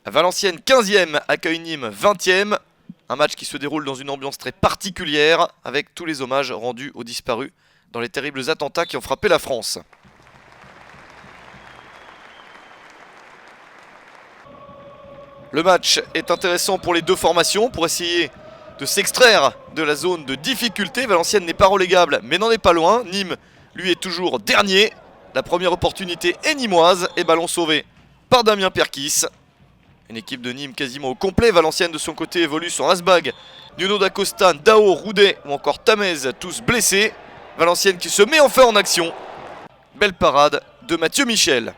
Valenciennes 15e accueille Nîmes 20e. Un match qui se déroule dans une ambiance très particulière, avec tous les hommages rendus aux disparus dans les terribles attentats qui ont frappé la France. Le match est intéressant pour les deux formations, pour essayer de s'extraire de la zone de difficulté. Valenciennes n'est pas relégable, mais n'en est pas loin. Nîmes, lui, est toujours dernier. La première opportunité est nîmoise et ballon sauvé par Damien Perkis. Une équipe de Nîmes quasiment au complet. Valenciennes de son côté évolue sans Asbag, Nuno da Costa, Dao, Roudet ou encore Tamez, tous blessés. Valenciennes qui se met enfin en action. Belle parade de Mathieu Michel.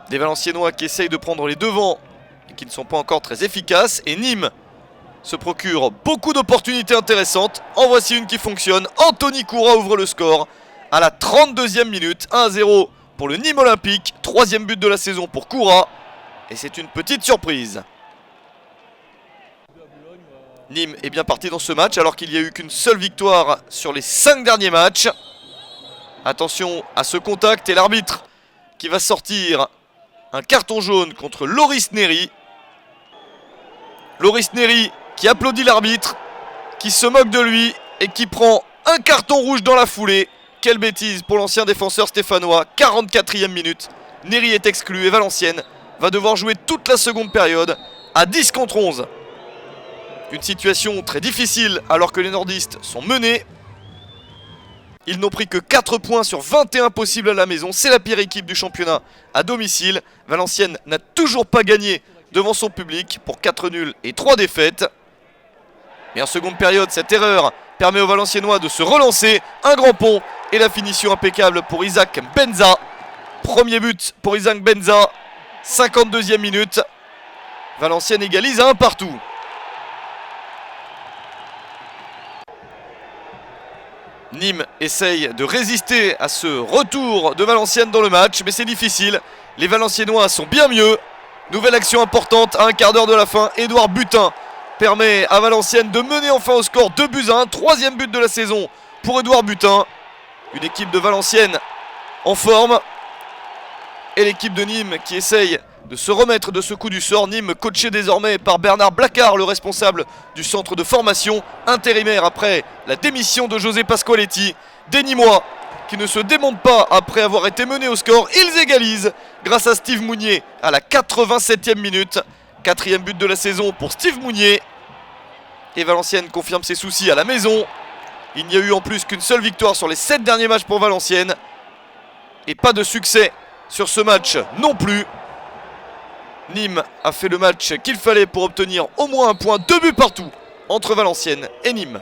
Des Valenciennois qui essayent de prendre les devants et qui ne sont pas encore très efficaces. Et Nîmes se procure beaucoup d'opportunités intéressantes. En voici une qui fonctionne. Anthony Koura ouvre le score à la 32e minute. 1-0 pour le Nîmes Olympique. Troisième but de la saison pour Koura. Et c'est une petite surprise. Nîmes est bien parti dans ce match alors qu'il n'y a eu qu'une seule victoire sur les 5 derniers matchs. Attention à ce contact et l'arbitre qui va sortir un carton jaune contre Loris Néry. Loris Néry qui applaudit l'arbitre, qui se moque de lui et qui prend un carton rouge dans la foulée. Quelle bêtise pour l'ancien défenseur stéphanois. 44e minute. Néry est exclu et Valenciennes va devoir jouer toute la seconde période à 10 contre 11. Une situation très difficile alors que les nordistes sont menés. Ils n'ont pris que 4 points sur 21 possibles à la maison. C'est la pire équipe du championnat à domicile. Valenciennes n'a toujours pas gagné devant son public pour 4 nuls et 3 défaites. Mais en seconde période, cette erreur permet aux Valenciennois de se relancer. Un grand pont et la finition impeccable pour Isaac Benza. Premier but pour Isaac Benza. 52e minute. Valenciennes égalise à 1 partout. Nîmes essaye de résister à ce retour de Valenciennes dans le match, mais c'est difficile. Les Valenciennois sont bien mieux. Nouvelle action importante à un quart d'heure de la fin. Édouard Butin permet à Valenciennes de mener enfin au score 2-1. Troisième but de la saison pour Édouard Butin. Une équipe de Valenciennes en forme. Et l'équipe de Nîmes qui essaye de se remettre de ce coup du sort. Nîmes coaché désormais par Bernard Blacard, le responsable du centre de formation intérimaire après la démission de José Pasqualetti. Des Nîmois qui ne se démontent pas après avoir été menés au score. Ils égalisent grâce à Steve Mounier à la 87e minute. Quatrième but de la saison pour Steve Mounier. Et Valenciennes confirme ses soucis à la maison. Il n'y a eu en plus qu'une seule victoire sur les 7 derniers matchs pour Valenciennes. Et pas de succès sur ce match non plus. Nîmes a fait le match qu'il fallait pour obtenir au moins un point. 2 buts partout entre Valenciennes et Nîmes.